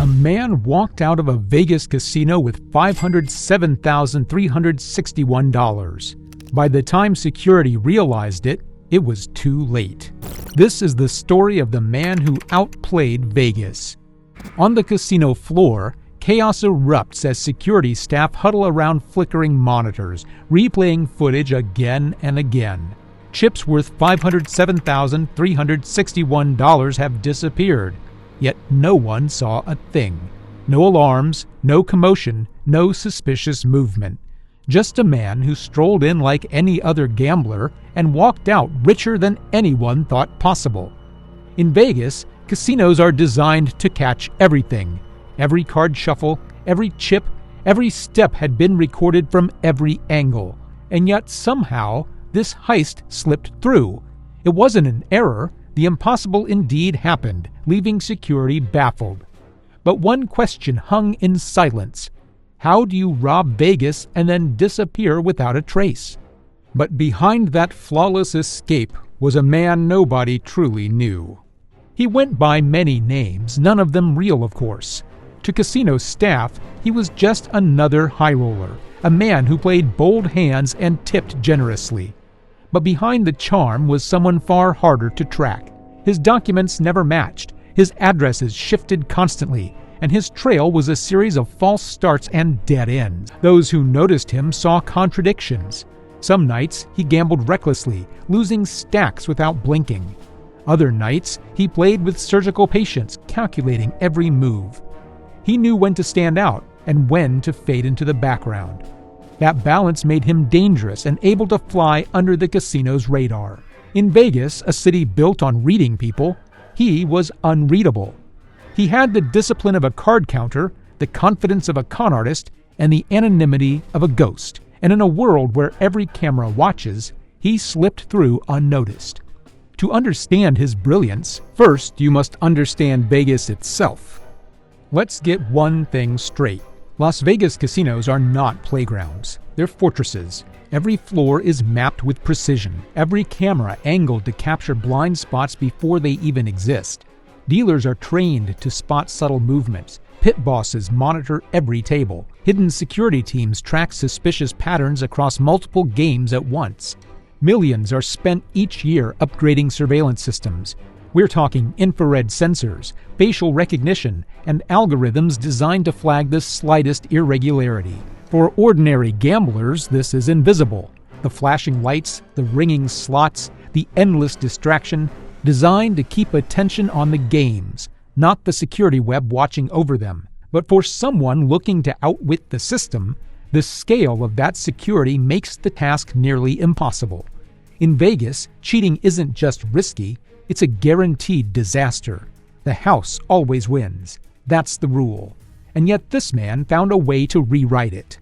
A man walked out of a Vegas casino with $507,361. By the time security realized it, it was too late. This is the story of the man who outplayed Vegas. On the casino floor, chaos erupts as security staff huddle around flickering monitors, replaying footage again and again. Chips worth $507,361 have disappeared, yet no one saw a thing. No alarms, no commotion, no suspicious movement. Just a man who strolled in like any other gambler and walked out richer than anyone thought possible. In Vegas, casinos are designed to catch everything. Every card shuffle, every chip, every step had been recorded from every angle. And yet somehow, this heist slipped through. It wasn't an error. The impossible indeed happened, leaving security baffled. But one question hung in silence. How do you rob Vegas and then disappear without a trace? But behind that flawless escape was a man nobody truly knew. He went by many names, none of them real, of course. To casino staff, he was just another high roller, a man who played bold hands and tipped generously. But behind the charm was someone far harder to track. His documents never matched, his addresses shifted constantly, and his trail was a series of false starts and dead ends. Those who noticed him saw contradictions. Some nights he gambled recklessly, losing stacks without blinking. Other nights he played with surgical patience, calculating every move. He knew when to stand out and when to fade into the background. That balance made him dangerous and able to fly under the casino's radar. In Vegas, a city built on reading people, he was unreadable. He had the discipline of a card counter, the confidence of a con artist, and the anonymity of a ghost. And in a world where every camera watches, he slipped through unnoticed. To understand his brilliance, first you must understand Vegas itself. Let's get one thing straight. Las Vegas casinos are not playgrounds. They're fortresses. Every floor is mapped with precision, every camera angled to capture blind spots before they even exist. Dealers are trained to spot subtle movements. Pit bosses monitor every table. Hidden security teams track suspicious patterns across multiple games at once. Millions are spent each year upgrading surveillance systems. We're talking infrared sensors, facial recognition, and algorithms designed to flag the slightest irregularity. For ordinary gamblers, this is invisible. The flashing lights, the ringing slots, the endless distraction, designed to keep attention on the games, not the security web watching over them. But for someone looking to outwit the system, the scale of that security makes the task nearly impossible. In Vegas, cheating isn't just risky, it's a guaranteed disaster. The house always wins. That's the rule. And yet this man found a way to rewrite it.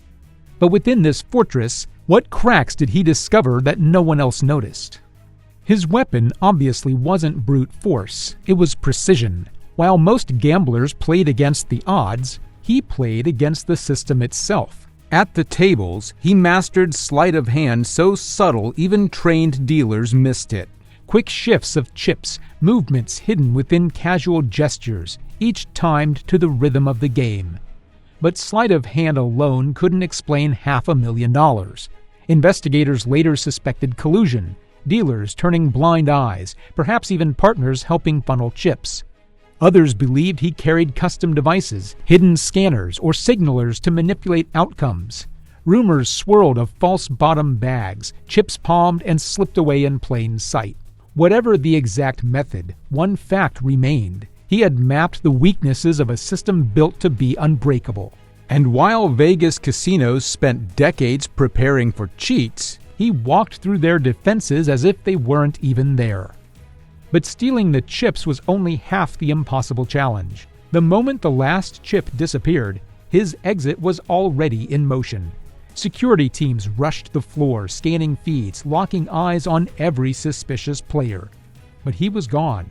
But within this fortress, what cracks did he discover that no one else noticed? His weapon obviously wasn't brute force, it was precision. While most gamblers played against the odds, he played against the system itself. At the tables, he mastered sleight of hand so subtle even trained dealers missed it. Quick shifts of chips, movements hidden within casual gestures, each timed to the rhythm of the game. But sleight of hand alone couldn't explain $500,000. Investigators later suspected collusion, dealers turning blind eyes, perhaps even partners helping funnel chips. Others believed he carried custom devices, hidden scanners, or signalers to manipulate outcomes. Rumors swirled of false bottom bags, chips palmed and slipped away in plain sight. Whatever the exact method, one fact remained. He had mapped the weaknesses of a system built to be unbreakable. And while Vegas casinos spent decades preparing for cheats, he walked through their defenses as if they weren't even there. But stealing the chips was only half the impossible challenge. The moment the last chip disappeared, his exit was already in motion. Security teams rushed the floor, scanning feeds, locking eyes on every suspicious player. But he was gone.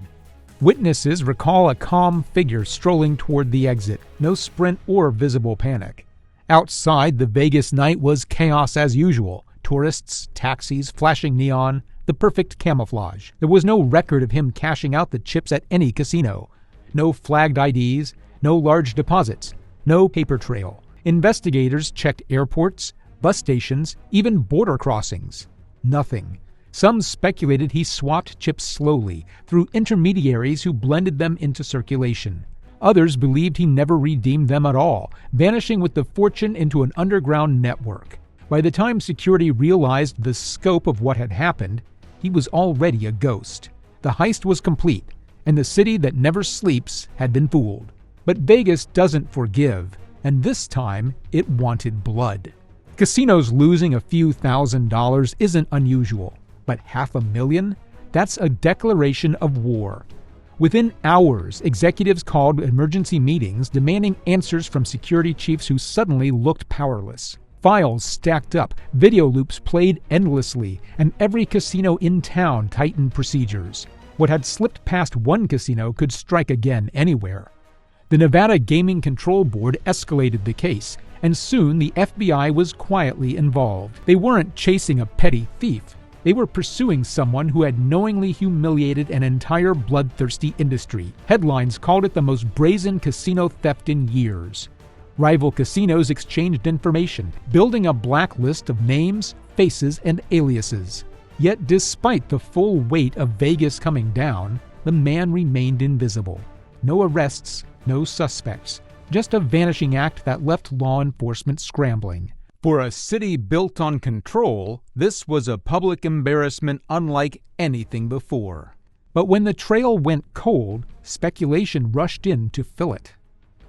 Witnesses recall a calm figure strolling toward the exit, no sprint or visible panic. Outside, the Vegas night was chaos as usual. Tourists, taxis, flashing neon, the perfect camouflage. There was no record of him cashing out the chips at any casino. No flagged IDs, No large deposits. No paper trail. Investigators checked airports, bus stations, even border crossings. Nothing. Some speculated he swapped chips slowly, through intermediaries who blended them into circulation. Others believed he never redeemed them at all, vanishing with the fortune into an underground network. By the time security realized the scope of what had happened, he was already a ghost. The heist was complete, and the city that never sleeps had been fooled. But Vegas doesn't forgive, and this time it wanted blood. Casinos losing a few $1,000s isn't unusual, but $500,000? That's a declaration of war. Within hours, executives called emergency meetings demanding answers from security chiefs who suddenly looked powerless. Files stacked up, video loops played endlessly, and every casino in town tightened procedures. What had slipped past one casino could strike again anywhere. The Nevada Gaming Control Board escalated the case, and soon the FBI was quietly involved. They weren't chasing a petty thief. They were pursuing someone who had knowingly humiliated an entire bloodthirsty industry. Headlines called it the most brazen casino theft in years. Rival casinos exchanged information, building a blacklist of names, faces, and aliases. Yet despite the full weight of Vegas coming down, the man remained invisible. No arrests, no suspects, just a vanishing act that left law enforcement scrambling. For a city built on control, this was a public embarrassment unlike anything before. But when the trail went cold, speculation rushed in to fill it.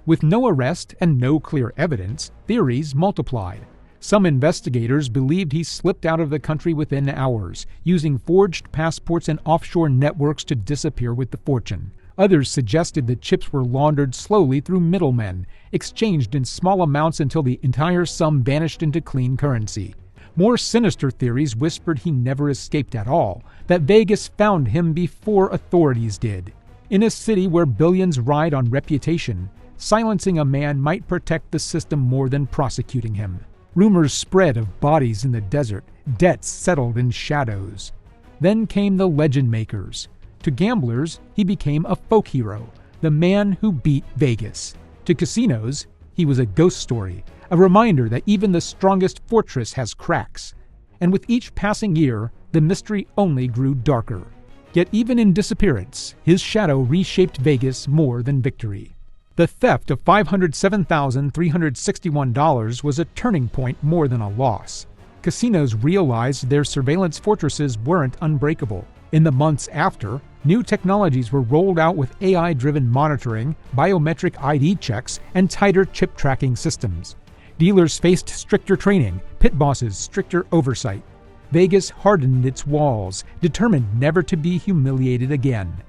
With no arrest and no clear evidence, theories multiplied. Some investigators believed he slipped out of the country within hours, using forged passports and offshore networks to disappear with the fortune. Others suggested the chips were laundered slowly through middlemen, exchanged in small amounts until the entire sum vanished into clean currency. More sinister theories whispered he never escaped at all, that Vegas found him before authorities did. In a city where billions ride on reputation, silencing a man might protect the system more than prosecuting him. Rumors spread of bodies in the desert, debts settled in shadows. Then came the legend makers. To gamblers, he became a folk hero, the man who beat Vegas. To casinos, he was a ghost story, a reminder that even the strongest fortress has cracks. And with each passing year, the mystery only grew darker. Yet even in disappearance, his shadow reshaped Vegas more than victory. The theft of $507,361 was a turning point more than a loss. Casinos realized their surveillance fortresses weren't unbreakable. In the months after, new technologies were rolled out with AI-driven monitoring, biometric ID checks, and tighter chip tracking systems. Dealers faced stricter training, pit bosses stricter oversight. Vegas hardened its walls, determined never to be humiliated again.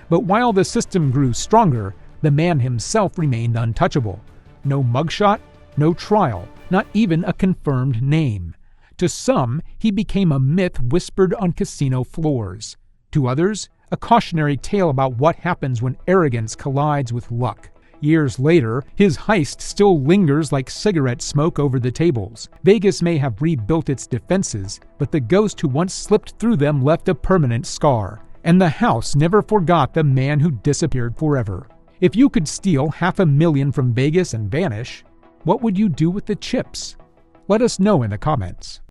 But while the system grew stronger, the man himself remained untouchable. No mugshot, no trial, not even a confirmed name. To some, he became a myth whispered on casino floors. To others, a cautionary tale about what happens when arrogance collides with luck. Years later, his heist still lingers like cigarette smoke over the tables. Vegas may have rebuilt its defenses, but the ghost who once slipped through them left a permanent scar. And the house never forgot the man who disappeared forever. If you could steal $500,000 from Vegas and vanish, what would you do with the chips? Let us know in the comments.